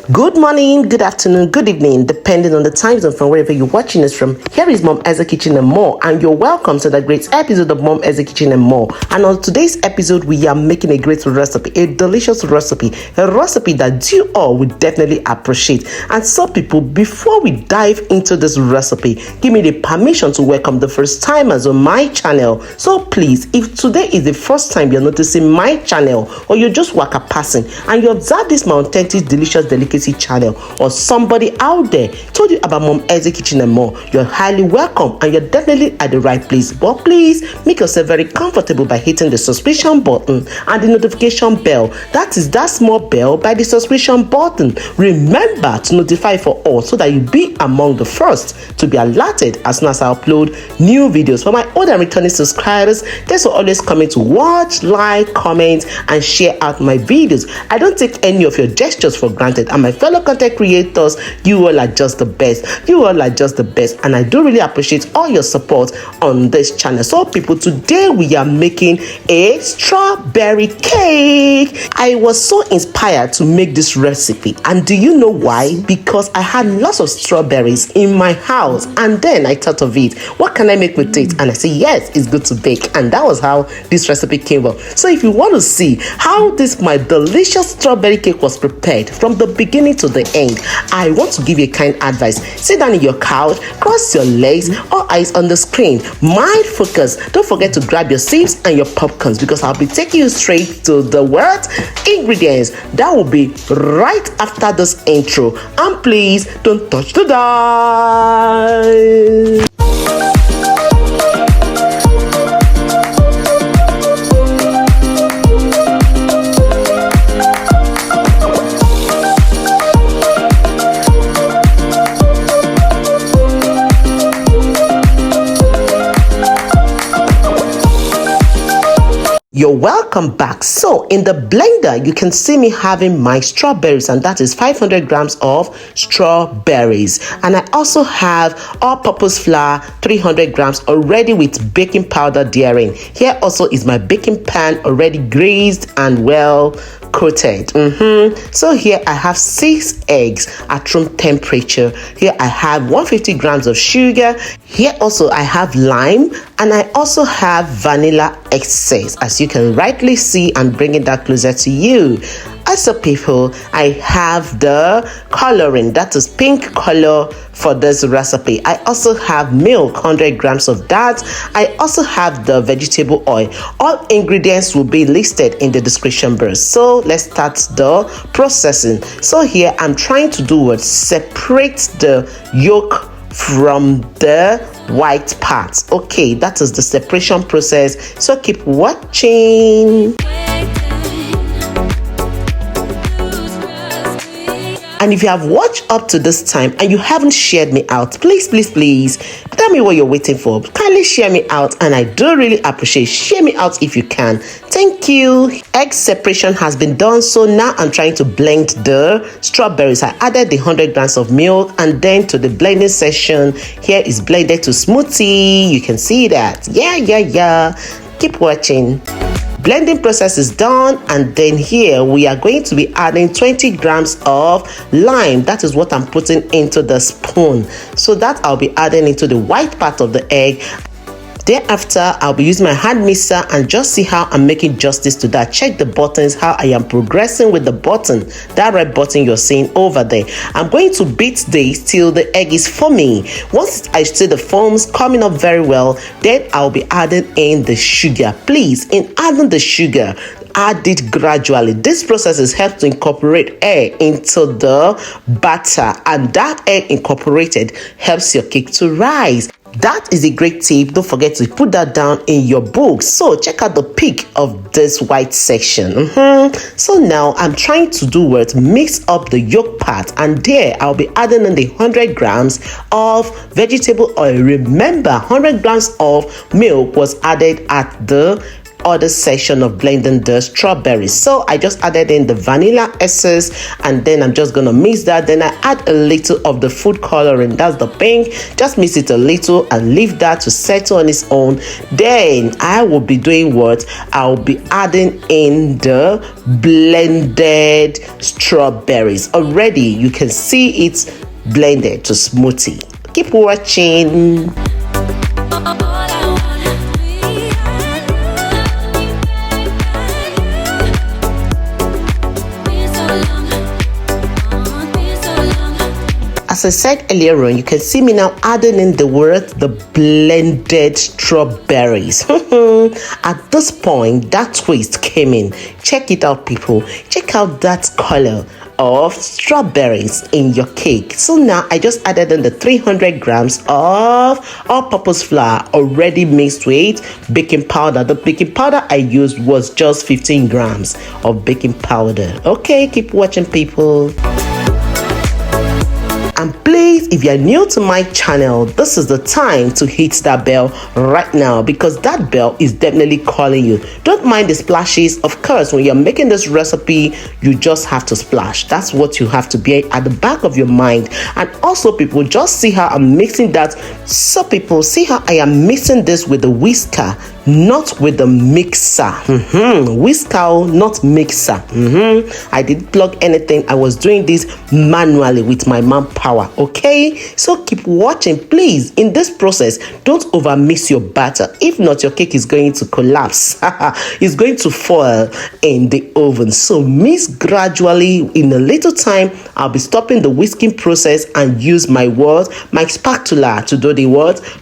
Good morning, good afternoon, good evening, depending on the time zone from wherever you're watching us from. Here is Mom Essy Kitchen and More, and you're welcome to the great episode of Mom Essy Kitchen and More. And on today's episode, we are making a great recipe, a delicious recipe, a recipe that you all would definitely appreciate. And so, people, before we dive into this recipe, give me the permission to welcome the first timers on my channel. So please, if today is the first time you're noticing my channel, or you're just waka passing and you observe this my authentic, delicious delicacy channel, or somebody out there told you about Mom Essy Kitchen and More, you're highly welcome and you're definitely at the right place. But please make yourself very comfortable by hitting the subscription button and the notification bell. That is that small bell by the subscription button. Remember to notify for all so that you'll be among the first to be alerted as soon as I upload new videos. For my old and returning subscribers, thanks for always coming to watch, like, comment and share out my videos. I don't take any of your gestures for granted, and my fellow content creators, you all are just the best. You all are just the best, and I do really appreciate all your support on this channel. So people, today we are making a strawberry cake. I was so inspired to make this recipe, and do you know why? Because I had lots of strawberries in my house, and then I thought of it, what can I make with it? And I said, yes, it's good to bake, and that was how this recipe came up. So if you want to see how this my delicious strawberry cake was prepared from the beginning to the end, I want to give you a kind advice. Sit down in your couch, cross your legs, all eyes on the screen, mind focus. Don't forget to grab your sips and your popcorns, because I'll be taking you straight to the word ingredients. That will be right after this intro, and please don't touch the dial. You're welcome back. So in the blender, you can see me having my strawberries, and that is 500 grams of strawberries. And I also have all-purpose flour, 300 grams already with baking powder therein. Here also is my baking pan already greased and well coated. So here I have 6 eggs at room temperature. Here I have 150 grams of sugar. Here also I have lime, and I also have vanilla essence, as you can rightly see. I'm bringing that closer to you. Also, people, I have the coloring, that is pink color for this recipe. I also have milk, 100 grams of that. I also have the vegetable oil. All ingredients will be listed in the description box. So let's start the processing. So here I'm trying to do what? Separate the yolk from the white parts. Okay, that is the separation process. So keep watching. And if you have watched up to this time and you haven't shared me out, please tell me what you're waiting for. Kindly share me out, and I do really appreciate. Share me out if you can. Thank you. Egg separation has been done, so now I'm trying to blend the strawberries. I added the 100 grams of milk, and then to the blending session, here is blended to smoothie. You can see that. Yeah. Keep watching. Blending process is done, and then here we are going to be adding 20 grams of lime. That is what I'm putting into the spoon. So that I'll be adding into the white part of the egg. Thereafter, I'll be using my hand mixer and just see how I'm making justice to that. Check the buttons, how I am progressing with the button, that red button you're seeing over there. I'm going to beat this till the egg is foaming. Once I see the foams coming up very well, then I'll be adding in the sugar. Please, in adding the sugar, add it gradually. This process is helped to incorporate air into the batter, and that air incorporated helps your cake to rise. That is a great tip. Don't forget to put that down in your book. So check out the pic of this white section. So now I'm trying to do what? Mix up the yolk part, and there I'll be adding in the 100 grams of vegetable oil. Remember, 100 grams of milk was added at the other section of blending the strawberries. So I just added in the vanilla essence, and then I'm just gonna mix that. Then I add a little of the food coloring, that's the pink. Just mix it a little and leave that to settle on its own. Then I will be doing what? I'll be adding in the blended strawberries. Already you can see it's blended to smoothie. Keep watching. As I said earlier on, you can see me now adding in the blended strawberries. At this point, that twist came in. Check it out, people. Check out that color of strawberries in your cake. So now I just added in the 300 grams of all-purpose flour already mixed with baking powder. The baking powder I used was just 15 grams of baking powder. Okay, keep watching, people. And please, if you're new to my channel, this is the time to hit that bell right now, because that bell is definitely calling you. Don't mind the splashes. Of course, when you're making this recipe, you just have to splash. That's what you have to be at the back of your mind. And also, people, just see how I'm mixing that. So people, see how I am mixing this with the whisker, not with the mixer. Whisker, not mixer. I didn't plug anything. I was doing this manually with my manpower. Okay, so keep watching, please. In this process, don't over mix your batter. If not, your cake is going to collapse. It's going to fall in the oven. So mix gradually. In a little time, I'll be stopping the whisking process and use my spatula to do the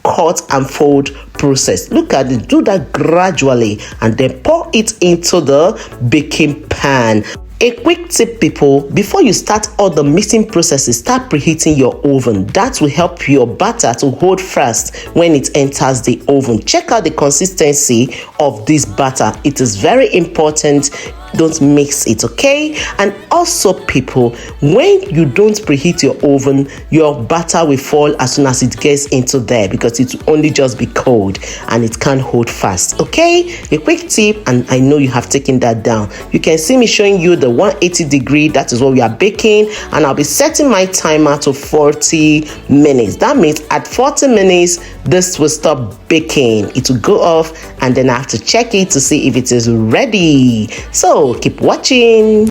cut and fold process. Look at it. Do that gradually and then pour it into the baking pan. A quick tip, people, before you start all the mixing processes, start preheating your oven. That will help your batter to hold fast when it enters the oven. Check out the consistency of this batter. It is very important. Don't mix it, okay? And also, people, when you don't preheat your oven, your batter will fall as soon as it gets into there, because it will only just be cold and it can't hold fast, okay? A quick tip, and I know you have taken that down. You can see me showing you the 180 degree. That is what we are baking, and I'll be setting my timer to 40 minutes. That means at 40 minutes, this will stop baking. It will go off, and then I have to check it to see if it is ready. So keep watching.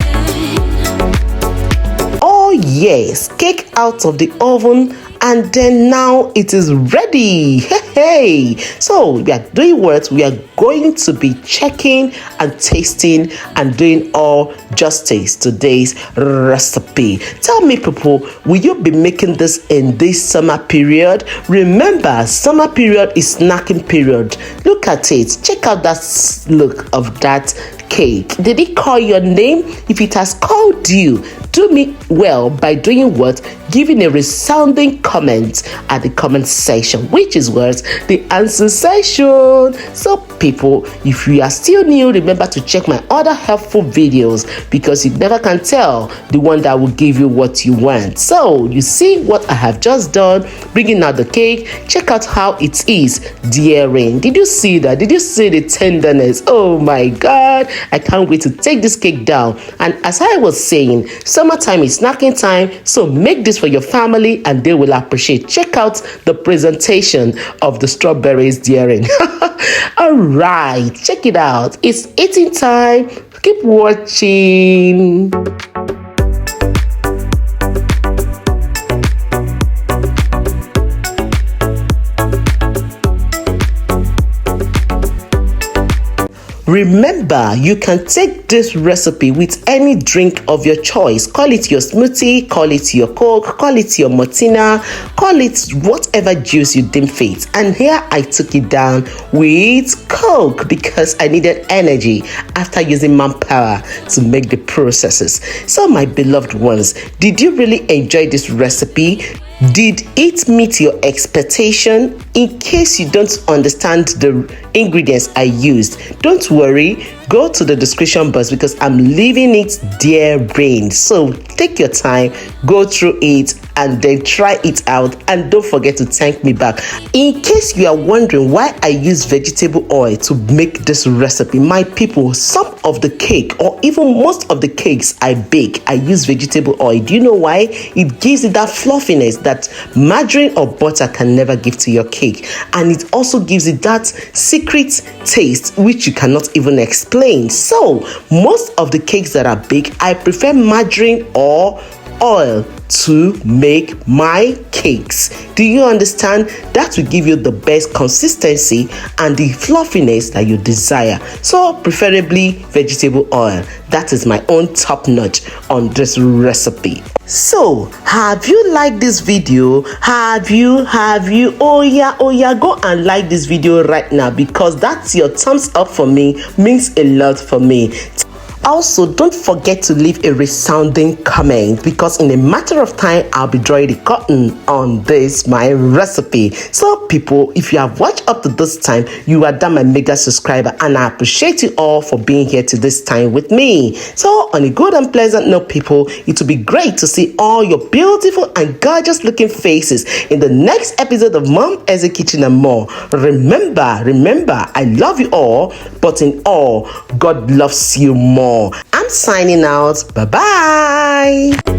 Oh yes, cake out of the oven, and then now it is ready. Hey, so we are doing what? We are going to be checking and tasting and doing all justice to today's recipe. Tell me, people, will you be making this in this summer period? Remember, summer period is snacking period. Look at it. Check out that look of that cake. Did it call your name? If it has called you, do me well by doing what? Giving a resounding comment at the comment section, which is what? The answer section. So people, if you are still new, remember to check my other helpful videos, because you never can tell the one that will give you what you want. So you see what I have just done, bringing out the cake. Check out how it is, dearing. Did you see that? Did you see the tenderness? Oh my God, I can't wait to take this cake down. And as I was saying, summertime is snacking time, so make this for your family and they will appreciate. Check out the presentation of the strawberries, dearing. All right, check it out. It's eating time. Keep watching. Remember, you can take this recipe with any drink of your choice. Call it your smoothie, call it your Coke, call it your Martina, call it whatever juice you deem fit. And here I took it down with Coke because I needed energy after using manpower to make the processes. So my beloved ones, did you really enjoy this recipe? Did it meet your expectation? In case you don't understand the ingredients I used, don't worry, go to the description box because I'm leaving it there. So take your time, go through it and then try it out, and don't forget to thank me back. In case you are wondering why I use vegetable oil to make this recipe, my people, some of the cake or even most of the cakes I bake, I use vegetable oil. Do you know why? It gives it that fluffiness that margarine or butter can never give to your cake, and it also gives it that secret taste which you cannot even explain. So most of the cakes that I bake, I prefer margarine or oil to make my cakes. Do you understand? That will give you the best consistency and the fluffiness that you desire. So preferably vegetable oil. That is my own top notch on this recipe. So have you liked this video? Have you? Oh yeah, go and like this video right now, because that's your thumbs up for me, means a lot for me. Also, don't forget to leave a resounding comment, because in a matter of time, I'll be drawing the curtain on this, my recipe. So people, if you have watched up to this time, you are done my mega subscriber, and I appreciate you all for being here to this time with me. So on a good and pleasant note, people, it will be great to see all your beautiful and gorgeous looking faces in the next episode of Mom Essy Kitchen and More. Remember, I love you all, but in all, God loves you more. I'm signing out. Bye-bye.